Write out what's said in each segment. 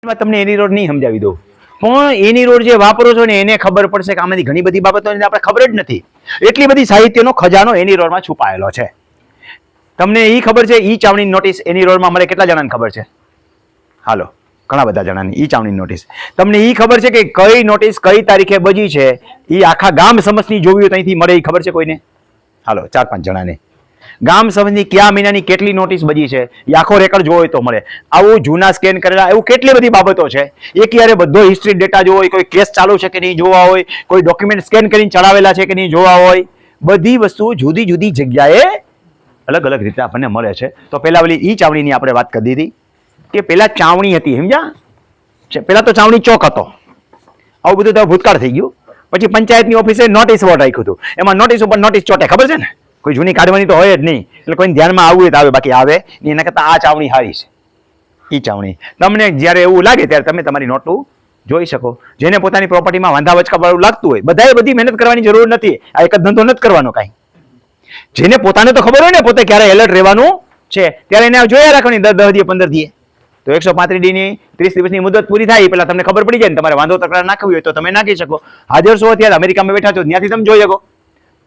તમને એની રોડ નહીં સમજાવી દઉં, પણ એની રોડ જે વાપરો છો ને એને ખબર પડશે કે આમાંથી ઘણી બધી બાબતો આપણે ખબર જ નથી. એટલી બધી સાહિત્યનો ખજાનો એની રોડમાં છુપાયેલો છે. તમને એ ખબર છે ઈ ચાવણીની નોટિસ એની રોડમાં મળે? કેટલા જણાને ખબર છે? હાલો, ઘણા બધા જણાની ઈ ચાવણીની નોટિસ. તમને એ ખબર છે કે કઈ નોટિસ કઈ તારીખે બજી છે? એ આખા ગામ સમજની જોવી હોય ત્યાંથી મળે, એ ખબર છે કોઈને? હાલો, 4-5 જણાને. ગામ સમજની કયા મહિનાની કેટલી નોટિસ બજી છે એ આખો રેકોર્ડ જોવો હોય તો મળે. આવું જૂના સ્કેન કરેલા એવું કેટલી બધી બાબતો છે. એક યારે બધો હિસ્ટ્રી ડેટા જોવો હોય, કોઈ કેસ ચાલુ છે કે નહીં જોવા હોય, કોઈ ડોક્યુમેન્ટ સ્કેન કરીને ચડાવેલા છે કે નહીં જોવા હોય, બધી વસ્તુ જુદી જુદી જગ્યાએ અલગ અલગ રીતે આપણને મળે છે. તો પેલા ઓલી ઈ ચાવણીની આપણે વાત કરી દીધી કે પેલા ચાવણી હતી, સમજ્યા? પેલા તો ચાવણી ચોક હતો. આવું બધું તો ભૂતકાળ થઈ ગયું. પછી પંચાયતની ઓફિસે નોટિસ બોર્ડ રાખ્યું હતું. એમાં નોટિસ ઉપર નોટિસ ચોટે, ખબર છે ને? કોઈ જૂની કાઢવાની તો હોય જ નહીં, એટલે કોઈને ધ્યાનમાં આવવું હોય તો આવે, બાકી આવે નહીં. એના કરતાં આ ચાવણી સારી છે, ઈ ચાવણી. તમને જ્યારે એવું લાગે ત્યારે તમે તમારી નોટું જોઈ શકો. જેને પોતાની પ્રોપર્ટીમાં વાંધા વચકાવાળું લાગતું હોય, બધાએ બધી મહેનત કરવાની જરૂર નથી. આ એક જ ધંધો નથી કરવાનો કાંઈ. જેને પોતાને તો ખબર હોય ને પોતે ક્યારે એલર્ટ રહેવાનું છે, ત્યારે એને જોયા રાખવાની 10 દિવસ 15 દિવસ. તો 135 દી ની 30 દિવસની મુદત પૂરી થાય પેલા તમને ખબર પડી જાય ને તમારે વાંધો તકરાર નાખવી હોય તો તમે નાખી શકો. હાજર છો અત્યારે અમેરિકામાં બેઠા છો, ત્યાંથી તમે જોઈ શકો.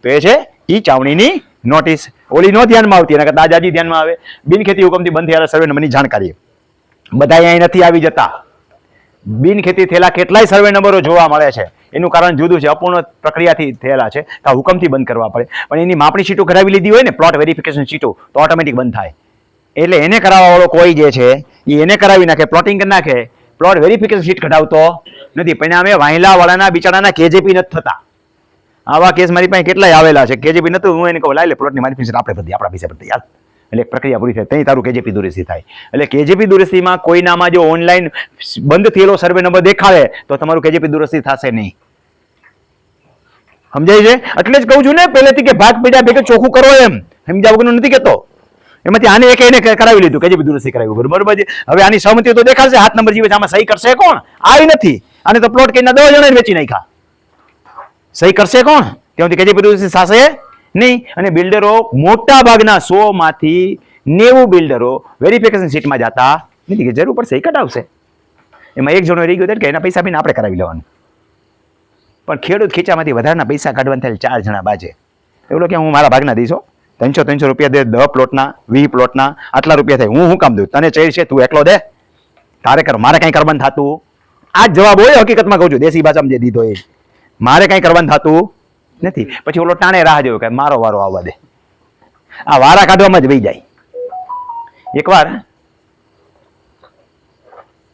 તો એ છે ઈ ચાવણીની નોટિસ. ઓલી નો ધ્યાનમાં આવતી, એના કરતાં આજાદી ધ્યાનમાં આવે. બિનખેતી હુકમથી બંધ થયેલા સર્વે નંબરની જાણકારી બધા અહીં નથી આવી જતા. બિનખેતી થયેલા કેટલાય સર્વે નંબરો જોવા મળે છે. એનું કારણ જુદું છે, અપૂર્ણ પ્રક્રિયાથી થયેલા છે, તો હુકમથી બંધ કરવા પડે. પણ એની માપણી સીટો કરાવી લીધી હોય ને, પ્લોટ વેરિફિકેશન સીટો, તો ઓટોમેટિક બંધ થાય. એટલે એને કરાવવાવાળો કોઈ જે છે એ એને કરાવી નાખે, પ્લોટિંગ કરી નાખે, પ્લોટ વેરિફિકેશન સીટ કઢાવતો નથી. પરિણામે વાહિલાવાળાના બિચારાના કેજેપી નથી થતા. આવા કેસ મારી પાસે કેટલાય આવેલા છે. કેજેપી નતું, હું એને કહું લાઈ લે પ્લોટની મારી આપણે બધી આપણા પૈસા બધી યાર, એટલે પ્રક્રિયા પૂરી થાય ત્યાં તારું કેજેપી દુરસ્તી થાય. એટલે કેજેપી દુરસ્તીમાં કોઈનામાં જો ઓનલાઈન બંધ થયેલો સર્વે નંબર દેખાડે તો તમારું કેજેપી દુરસ્તી થશે નહીં. સમજાય છે? એટલે જ કહું છું ને પહેલેથી કે ભાગ પીડા ભેગા ચોખ્ખું કરો એમ. સમજ્યા વગરનું નથી કહેતો. એમાંથી આને એક એને કરાવી લીધું, કેજેપી દુરસ્તી કરાવી, બરોબર છે. હવે આની સહમતી તો દેખાડશે, હાથ નંબર જીવે છે, આમાં સહી કરશે કોણ? આ નથી. આને તો પ્લોટ કહીને 10 જણાને વેચી નાખ્યા. સહી કરશે કોણ? ત્યાંથી કેજેપી દુરસ્તી થશે નહીં. અને બિલ્ડરો મોટા ભાગના 100 માંથી 90 બિલ્ડરો વેરિફિકેશન સીટમાં જતા નથી કે જરૂર પડશે એ કઢાવશે. એમાં એક જણો રહી ગયો કે એના પૈસા આપીને આપણે કરાવી લેવાનું. પણ ખેડૂત ખીચામાંથી વધારાના પૈસા કાઢવાના થાય 4 જણા બાજે. એવું કે હું મારા ભાગના દઈશો 300 રૂપિયા દે, 10 પ્લોટના 20 પ્લોટના આટલા રૂપિયા થાય, હું કામ દઉં? તને ચેર છે, તું એકલો દે, તારે કર, મારે કઈ કરવાનું થતું. આ જ જવાબ હોય હકીકતમાં કહું છું, દેશી ભાષામાં જે દીધો એ. મારે કઈ કરવાનું થતું નથી. પછી ઓલો ટાણે રાહ જોયો કે મારો વારો આવવા દે. આ વારા કાઢવામાં જ વહી જાય. એકવાર